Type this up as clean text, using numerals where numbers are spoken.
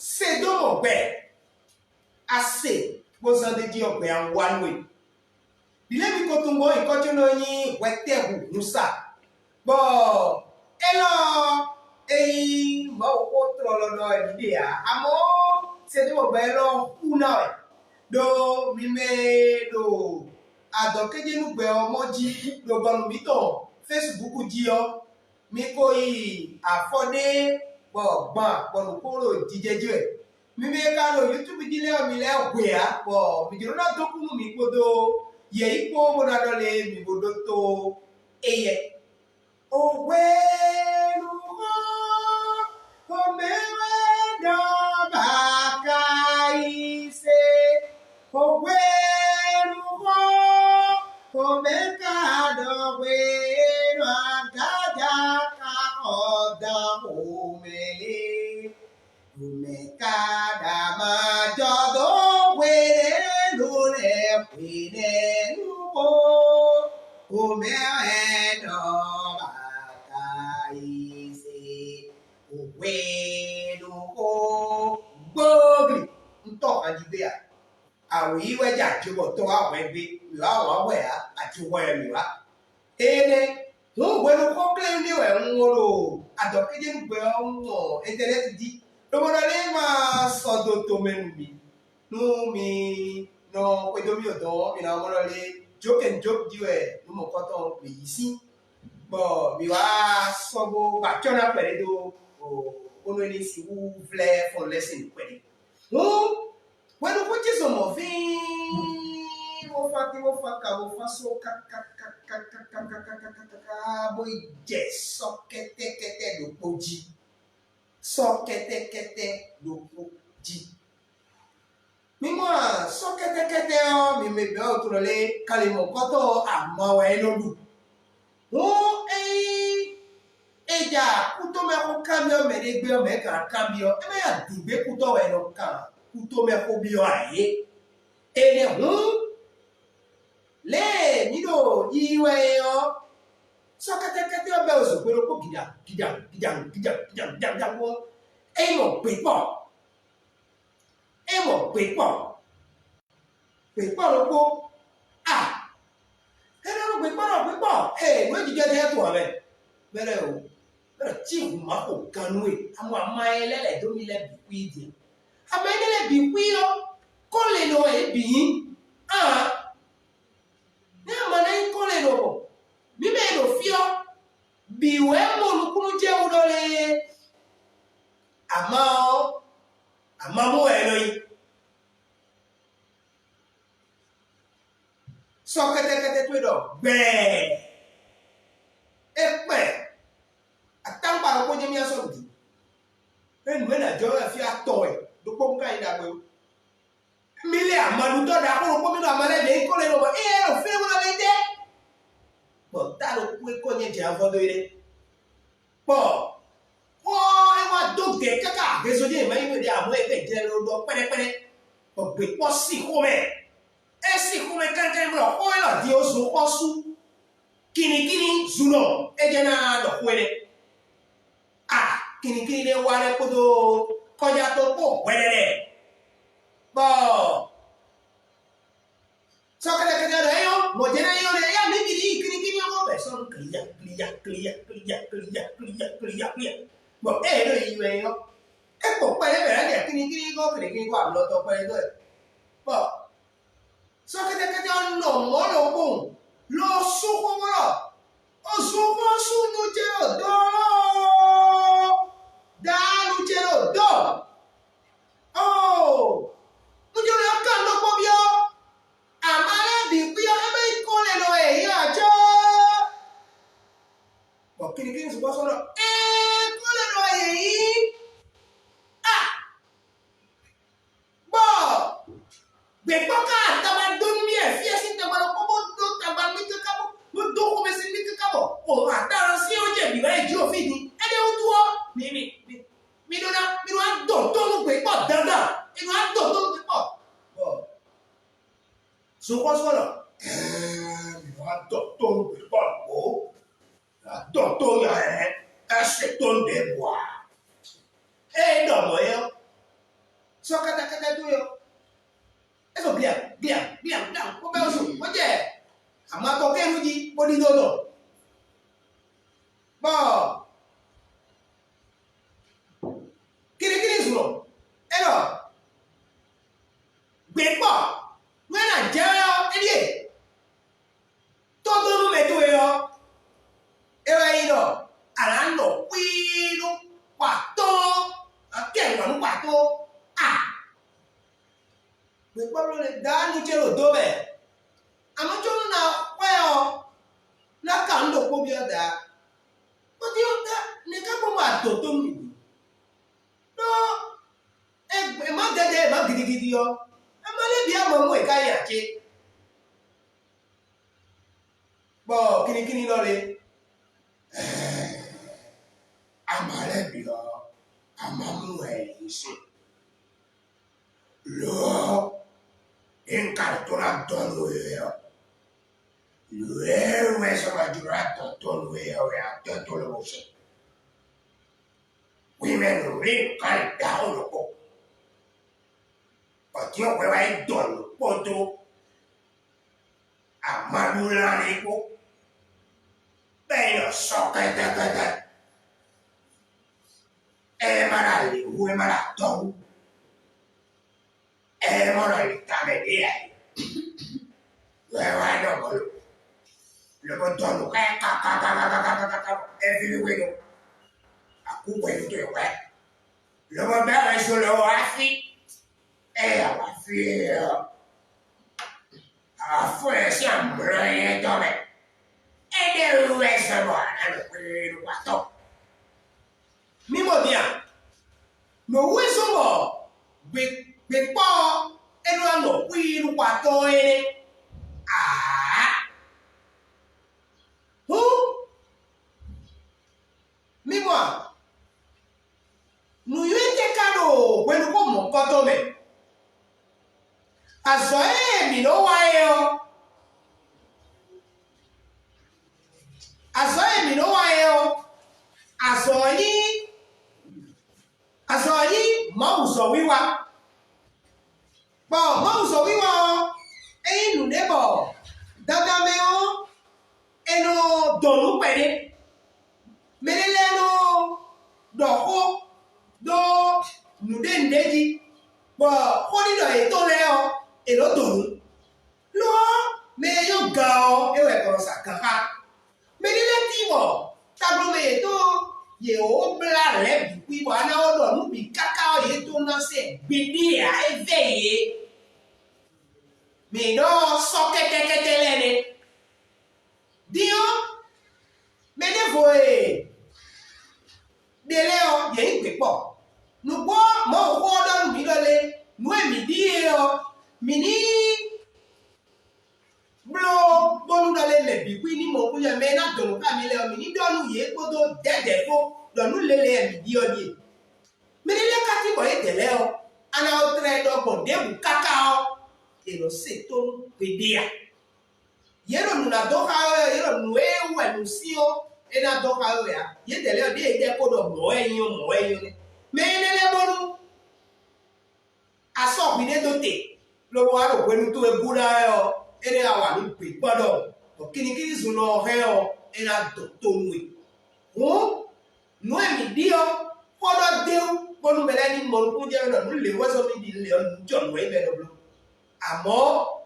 c'est dans mon père assez posant de dire en one way il est ko tumbo e ko jono yin wetebu nusa bo elo mo ko trolo no e dia amo c'est de mo belo una do mi me do adokeje nu gbe omoji do gonu mi to Facebook ji o mi ko yi afode gbọ̀gbọ̀n pọ̀lùkúrò jíjẹjú ẹ̀. Mímí ká lọ YouTube dílé ọ̀mí lẹ́ ọ̀gbẹ̀ á pọ̀ mìjìrò náà tó kúrú mi kódó yẹ ipò mọ̀nàdọ́ lè mi bòdó tó eyẹ. Òwe lùkọ́ òmèwé dọ́bà ká ìṣe. Òwe lùkọ́ òmèká dọ̀wé lọ́ àgájà ká ọ̀dà òmèlé. Umekada majodo wele lule kwine lupo umeendo bakaise uweluko gbogli ntọ ajibea awo iwe jajubo to awo egbe yo awo we ajuwo emi wa ene won weluko claim ni we nworo adokeje ngbe onwo internet di lọ́wọ́dọ́lé máa sọ̀dọ̀ tó mẹ́nu mi nú mi nà pédomi ọ̀dọ́ mi náà mọ́dọ́lé jókè jókè díẹ̀ nú mọ̀ kọ́tọ̀ pè yí sí bọ̀ mi wá sọ́gbó gbàjọ́nà pẹ̀lẹ́ tó ono ẹni sì wú flẹ́ fún lẹ́sìn pẹ̀lẹ́. Wọ́n kó jésù mọ̀ fín wọ́n fa kí wọ́n fa kà wọ́n fa so kàkàkàkàkàkàkàkàkà bó jẹ́ sọ kẹ́tẹ́kẹ́tẹ́ ló kó jí. Sọ kẹ́tẹ́kẹ́tẹ́ lóko jí. Mímọ́ sọ kẹ́tẹ́kẹ́tẹ́ ọ́ mímọ́ ìbẹ́ òtúrọ̀lé kalimọ̀ kọ́tọ̀ àmọ́ ẹ lọ́lù. Wọ́n ẹja kútó mẹ́kọ́ kábíọ́ mẹ́rẹ́ gbé ọmọ ẹ̀ka kábíọ́ ẹ bẹ́ẹ̀ àdìgbé kútó ẹ̀ lọ kàn kútó mẹ́kọ́ bíọ́ àyè. Ẹnẹ lé nílò yíwẹ́ ọ́. Sọ kẹ́tẹ́kẹ́tẹ́ ọbẹ̀ oṣù pé lóko gìdà wọ́n ẹ̀mọ̀ pépọ̀ lóko ẹ̀rọ pépọ̀ wọ́n jíjẹ́ ní ẹ̀tọ́ rẹ̀ bẹ̀rẹ̀ o bẹ̀rẹ̀ tí ìhùn máa kò ganú ẹ̀ àwọn amáyẹlẹ́lẹ̀ tó nílẹ̀ bí kú ìdí amáyẹlẹ́lẹ̀ bí kú yọ kó lè lọ ẹ̀bì yín ní àmàlẹ́ kó lè lọ bọ̀ mímẹ́ ìlò fíọ́ bí ìwé mọ̀lùkúrú jẹ́ ọdọ́lẹ̀ àmọ́ mú ẹ̀ lọ yìí sọ kẹ́tẹ́kẹ́tẹ́ tó dọ̀ gbẹ̀ẹ́ ẹ̀pẹ̀ àtàǹpà àkókò jẹ́ míyá sọ̀rọ̀ jù ẹnu mẹ́nà jọ ẹ̀ fi àtọ̀ ẹ̀ dúpọ̀ mú káyìn dàgbẹ́ o mílẹ̀ àmàlùtọ́ dà kó rò pọ́ mínú àmàlẹ́dẹ̀ kó lè lọ́wọ́ ẹ̀ ò fẹ́ wọn lè dẹ́ pọ̀ tá ló kú ẹ̀kọ́ yẹn jẹ́ àfọ́dọ́ ilé pọ̀ wọ́n ẹ wá dókè kẹ́kà àgbésójú ìmọ̀ ìwé dé àmọ́ ẹ̀fẹ̀ jẹ́ lọ́dọ̀ pẹ́rẹ́pẹ́rẹ́ ọ̀gbẹ́ pọ̀ sí kú mẹ́ ẹ sì kú mẹ́ kẹ́kẹ́ mọ́ ọ̀pọ̀ ẹ̀ lọ́dí oṣù kọ́ sú kìnnìkìnnì zùnà ẹ jẹ́ náà lọ́kú ẹ̀ kìnnìkìnnì lè wá rẹ̀ kótó kọjá tó pọ̀ wẹ́rẹ́rẹ́ pọ̀ sọ́kẹ́tẹ́kẹ́tẹ́ rẹ̀ yọ mọ̀jẹ́ náà yọ rẹ̀ yá méjì ní kìnnìkìnnì ọmọ bẹ̀ sọ́run kìlíyà bọ̀ ló yí wẹ̀ yọ ẹ pọ̀ pẹ́lẹ́ bẹ̀rẹ̀ dẹ̀ kìnnìkìnnì kọ́ kìnnìkìnnì kọ́ àlọ́tọ̀ pẹ́lẹ́ tó ẹ̀ pọ̀ sọ́kẹ́tẹ́kẹ́tẹ́ ọ̀nà mọ́lọ́gbọ̀n lọ sókó mọ́lọ̀ ọ̀sùnkọ́ súnú jẹ́ ọ̀dọ́ dáálù jẹ́ ọ̀dọ́ níjọ́ rẹ̀ ọ̀ká lọ́pọ̀ bí ọ́ àmàlẹ́bí pí ọ́ ẹgbẹ́ ìkọlẹ̀ lọ èyí àjọ́ bọ̀ kìnnìkìnnì ṣùgbọ́n sọ́nà ìkọlẹ̀ lọ èyí bọ̀ gbẹ̀gbọ́ká àtàbà dóní ẹ̀ fí ẹsí tàbà lọ́pọ̀ bó tó tàbà ní kíkàbọ̀ bó tó kó mẹ́sí ní kíkàbọ̀ kò àtàrà sí ó jẹ̀bi rẹ̀ ìjú òfin ni ẹni ó tú ọ́ mi lọ́nà mi lọ́nà dọ̀ tó ń gbé pọ̀ dandan inú á dọ̀ tó ń gbé pọ̀ ṣùgbọ́n sọ́nà mi lọ́nà dọ̀ tó ń gbé pọ̀ ó dọ̀ tó yà ẹ́ ẹsẹ̀ tó ń dẹ̀ wà ẹ̀ dọ̀mọ̀ yẹn so kata-kata tu yo eso biang ko be osu ko je ama to ke ruji ko di dodo bo kiri zuro ero gbe po when I jail edie todo no me tu yo ewa iro alando kwino kwato akenwa kwato gbe po lo le da nu chelo do be amo cholo na wa yo na ka ndo ko bi oda o di oda ne ka ko ma to to mi no e ma dede ma gidigidi yo ama le bi amo mo e ka ya che bo kini lo le amale bi lo amamu e isi lo incartona todo yo luego eso va a durar todo yo ya todo lo sé women ring car down loco patio que va a don poto amadula rico pero soquete marali ue marato morali tamedia bueno bolu lo botono everywhere aku bueno tu yo lo va bene solo afi fue siempre tome de hueso bueno lo guato mimo dia no hueso mo be po enu ano wi lu guato mimo nu yete kado bueno como kotome aso mi no wa yo aso yi ma uso wiwa bo ma uso wiwa nu nebo dada me o eno donu pere melele no doko do nude ndeji bo koni do eto le o elo donu lo me yo ga o ewe ko sakaka melele ti bo tablo me eto ye o bla le bi bo ana o do nu bi kaka o ye to na se bidi a eveye me do so kete lene dio me ne voe dele o ye igbe po nu gbo mo ko do mi lole nu emi di o mi ni blo bonu dole le bi kwi ni mo ku ye me na do ka mi le o mi ni do nu ye ko do dede fo do nu lele emi di o ni mi ni le ka ti bo e dele o ana o tre do bo de bu kaka o e lo se to pedia yero nu na do ka o yero nu e we nu si o e na do ka o ya ye dele o de ko do mo eyin ni me ne le bonu aso bi de do te lo wa ro pe nu to e bura o e de awa ni pe gbodo to kini sun lo he o e na do to nu nu e mi di o ko do deu bonu bele ni mo ku je no nu le wo so mi di le o jo nu e be do amo